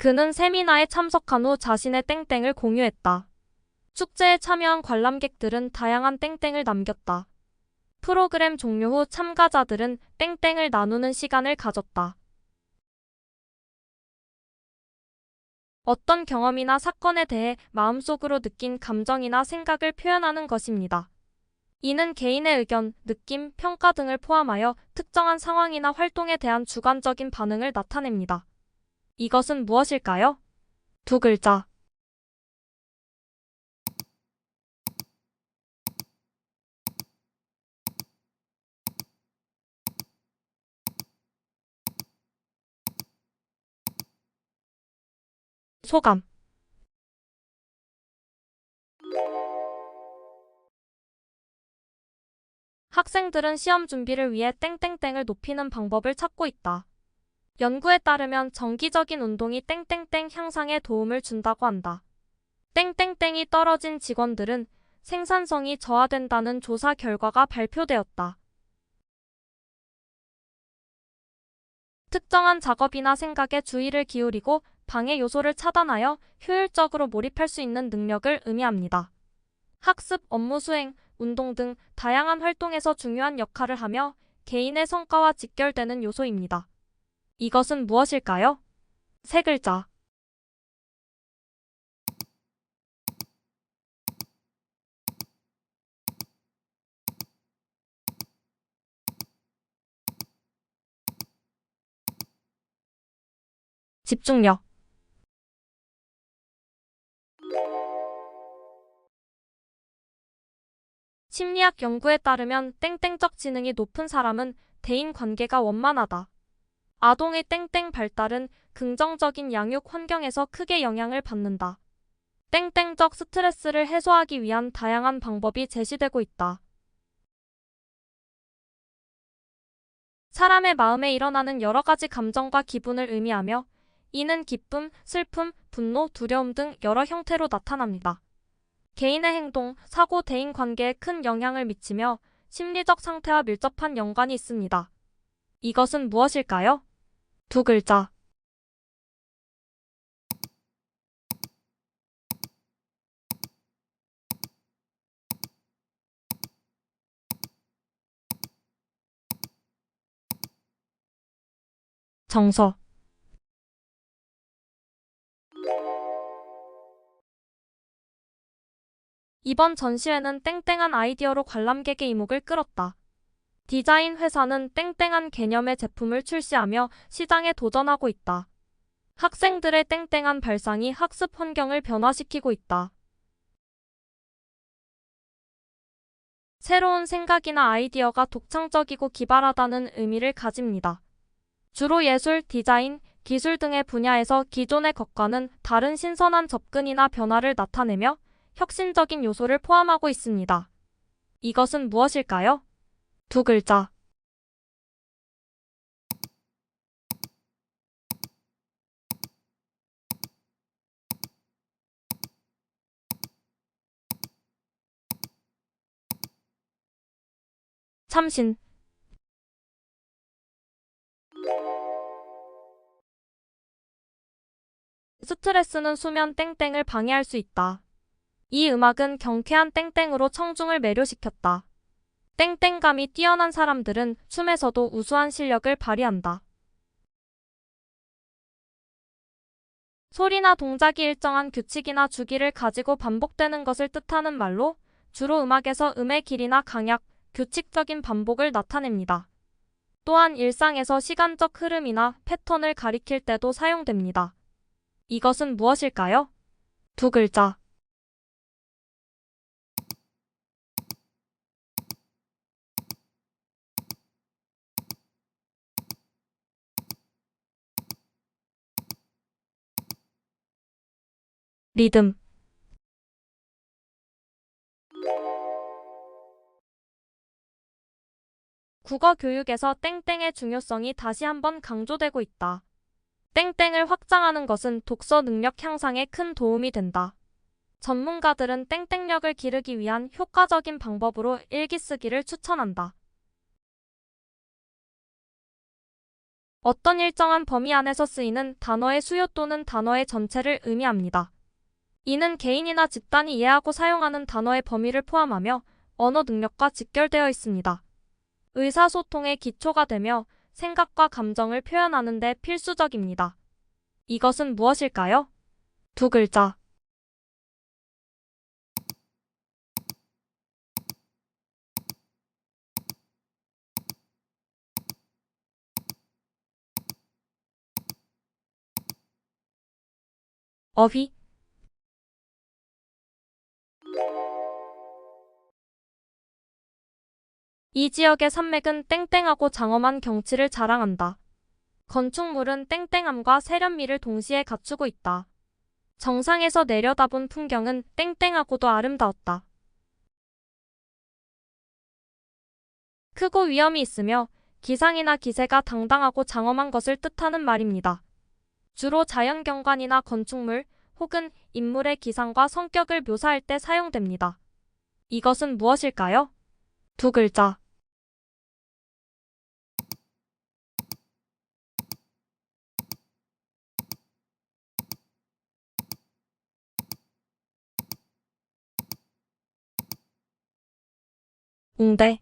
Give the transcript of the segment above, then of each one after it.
그는 세미나에 참석한 후 자신의 땡땡을 공유했다. 축제에 참여한 관람객들은 다양한 땡땡을 남겼다. 프로그램 종료 후 참가자들은 땡땡을 나누는 시간을 가졌다. 어떤 경험이나 사건에 대해 마음속으로 느낀 감정이나 생각을 표현하는 것입니다. 이는 개인의 의견, 느낌, 평가 등을 포함하여 특정한 상황이나 활동에 대한 주관적인 반응을 나타냅니다. 이것은 무엇일까요? 두 글자. 소감. 학생들은 시험 준비를 위해 땡땡땡을 높이는 방법을 찾고 있다. 연구에 따르면 정기적인 운동이 땡땡땡 향상에 도움을 준다고 한다. 땡땡땡이 떨어진 직원들은 생산성이 저하된다는 조사 결과가 발표되었다. 특정한 작업이나 생각에 주의를 기울이고 방해 요소를 차단하여 효율적으로 몰입할 수 있는 능력을 의미합니다. 학습, 업무 수행, 운동 등 다양한 활동에서 중요한 역할을 하며 개인의 성과와 직결되는 요소입니다. 이것은 무엇일까요? 세 글자. 집중력. 심리학 연구에 따르면 땡땡적 지능이 높은 사람은 대인 관계가 원만하다. 아동의 땡땡 발달은 긍정적인 양육 환경에서 크게 영향을 받는다. 땡땡적 스트레스를 해소하기 위한 다양한 방법이 제시되고 있다. 사람의 마음에 일어나는 여러 가지 감정과 기분을 의미하며 이는 기쁨, 슬픔, 분노, 두려움 등 여러 형태로 나타납니다. 개인의 행동, 사고, 대인 관계에 큰 영향을 미치며 심리적 상태와 밀접한 연관이 있습니다. 이것은 무엇일까요? 두 글자. 정서. 이번 전시회는 땡땡한 아이디어로 관람객의 이목을 끌었다. 디자인 회사는 땡땡한 개념의 제품을 출시하며 시장에 도전하고 있다. 학생들의 땡땡한 발상이 학습 환경을 변화시키고 있다. 새로운 생각이나 아이디어가 독창적이고 기발하다는 의미를 가집니다. 주로 예술, 디자인, 기술 등의 분야에서 기존의 것과는 다른 신선한 접근이나 변화를 나타내며 혁신적인 요소를 포함하고 있습니다. 이것은 무엇일까요? 두 글자. 참신. 스트레스는 수면 땡땡을 방해할 수 있다. 이 음악은 경쾌한 땡땡으로 청중을 매료시켰다. 땡땡감이 뛰어난 사람들은 춤에서도 우수한 실력을 발휘한다. 소리나 동작이 일정한 규칙이나 주기를 가지고 반복되는 것을 뜻하는 말로 주로 음악에서 음의 길이나 강약, 규칙적인 반복을 나타냅니다. 또한 일상에서 시간적 흐름이나 패턴을 가리킬 때도 사용됩니다. 이것은 무엇일까요? 두 글자. 리듬. 국어 교육에서 땡땡의 중요성이 다시 한번 강조되고 있다. 땡땡을 확장하는 것은 독서 능력 향상에 큰 도움이 된다. 전문가들은 땡땡력을 기르기 위한 효과적인 방법으로 일기 쓰기를 추천한다. 어떤 일정한 범위 안에서 쓰이는 단어의 수요 또는 단어의 전체를 의미합니다. 이는 개인이나 집단이 이해하고 사용하는 단어의 범위를 포함하며 언어 능력과 직결되어 있습니다. 의사소통의 기초가 되며 생각과 감정을 표현하는 데 필수적입니다. 이것은 무엇일까요? 두 글자. 어휘. 이 지역의 산맥은 땡땡하고 장엄한 경치를 자랑한다. 건축물은 땡땡함과 세련미를 동시에 갖추고 있다. 정상에서 내려다본 풍경은 땡땡하고도 아름다웠다. 크고 위험이 있으며 기상이나 기세가 당당하고 장엄한 것을 뜻하는 말입니다. 주로 자연경관이나 건축물 혹은 인물의 기상과 성격을 묘사할 때 사용됩니다. 이것은 무엇일까요? 두 글자. 웅대.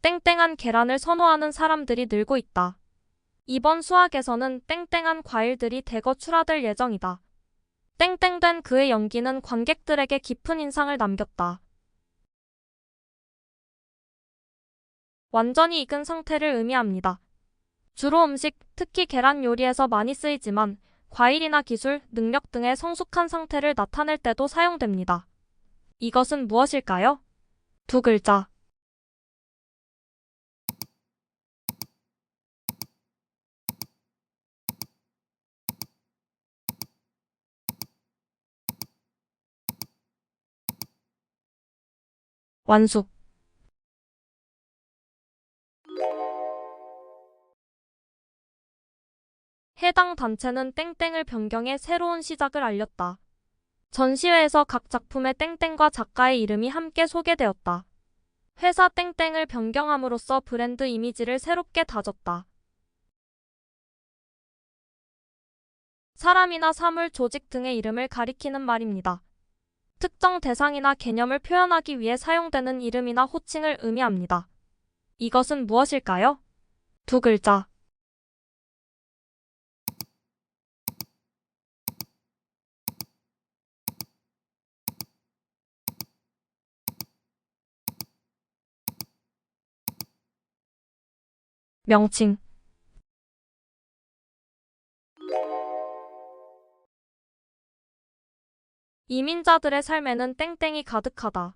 땡땡한 계란을 선호하는 사람들이 늘고 있다. 이번 수학에서는 땡땡한 과일들이 대거 출하될 예정이다. 땡땡된 그의 연기는 관객들에게 깊은 인상을 남겼다. 완전히 익은 상태를 의미합니다. 주로 음식, 특히 계란 요리에서 많이 쓰이지만 과일이나 기술, 능력 등의 성숙한 상태를 나타낼 때도 사용됩니다. 이것은 무엇일까요? 두 글자. 완숙. 해당 단체는 땡땡을 변경해 새로운 시작을 알렸다. 전시회에서 각 작품의 땡땡과 작가의 이름이 함께 소개되었다. 회사 땡땡을 변경함으로써 브랜드 이미지를 새롭게 다졌다. 사람이나 사물, 조직 등의 이름을 가리키는 말입니다. 특정 대상이나 개념을 표현하기 위해 사용되는 이름이나 호칭을 의미합니다. 이것은 무엇일까요? 두 글자. 명칭. 이민자들의 삶에는 땡땡이 가득하다.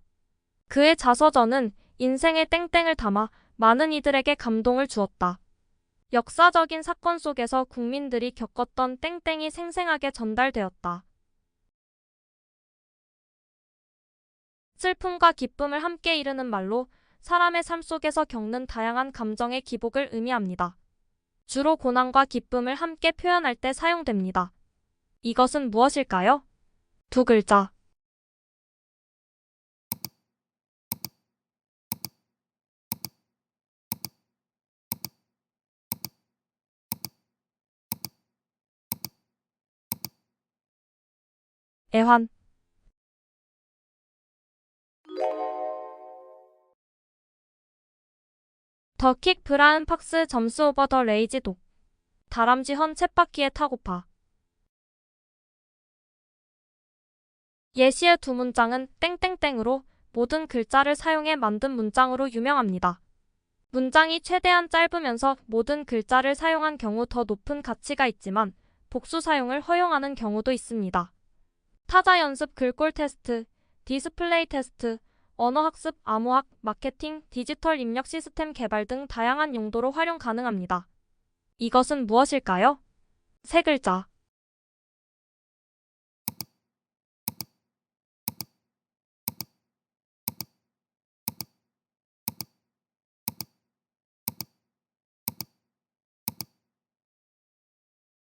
그의 자서전은 인생의 땡땡을 담아 많은 이들에게 감동을 주었다. 역사적인 사건 속에서 국민들이 겪었던 땡땡이 생생하게 전달되었다. 슬픔과 기쁨을 함께 이루는 말로 사람의 삶 속에서 겪는 다양한 감정의 기복을 의미합니다. 주로 고난과 기쁨을 함께 표현할 때 사용됩니다. 이것은 무엇일까요? 두 글자. 애환. 더 킥 브라운 팍스 점스 오버 더 레이지 독. 다람쥐 헌 쳇바퀴에 타고파. 예시의 두 문장은 땡땡땡으로 모든 글자를 사용해 만든 문장으로 유명합니다. 문장이 최대한 짧으면서 모든 글자를 사용한 경우 더 높은 가치가 있지만 복수 사용을 허용하는 경우도 있습니다. 타자 연습, 글꼴 테스트, 디스플레이 테스트, 언어학습, 암호학, 마케팅, 디지털 입력 시스템 개발 등 다양한 용도로 활용 가능합니다. 이것은 무엇일까요? 세 글자.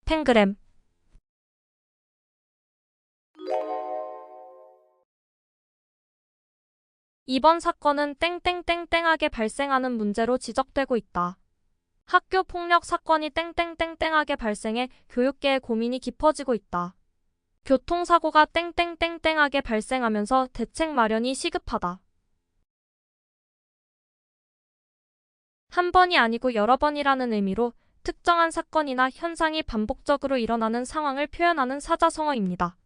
팽그램. 이번 사건은 땡땡땡땡하게 발생하는 문제로 지적되고 있다. 학교 폭력 사건이 땡땡땡땡하게 발생해 교육계의 고민이 깊어지고 있다. 교통사고가 땡땡땡땡하게 발생하면서 대책 마련이 시급하다. 한 번이 아니고 여러 번이라는 의미로 특정한 사건이나 현상이 반복적으로 일어나는 상황을 표현하는 사자성어입니다.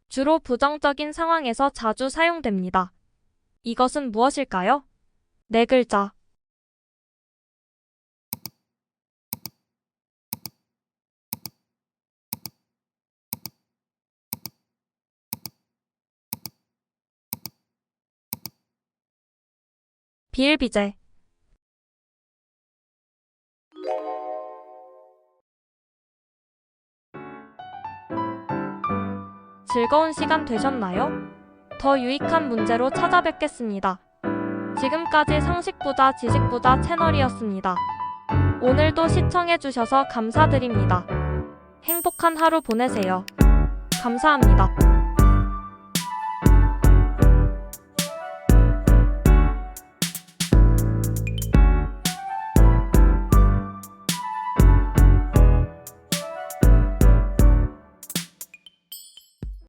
주로 부정적인 상황에서 자주 사용됩니다. 이것은 무엇일까요? 네 글자. 비일비재. 즐거운 시간 되셨나요? 더 유익한 문제로 찾아뵙겠습니다. 지금까지 상식부자 지식부자 채널이었습니다. 오늘도 시청해주셔서 감사드립니다. 행복한 하루 보내세요. 감사합니다.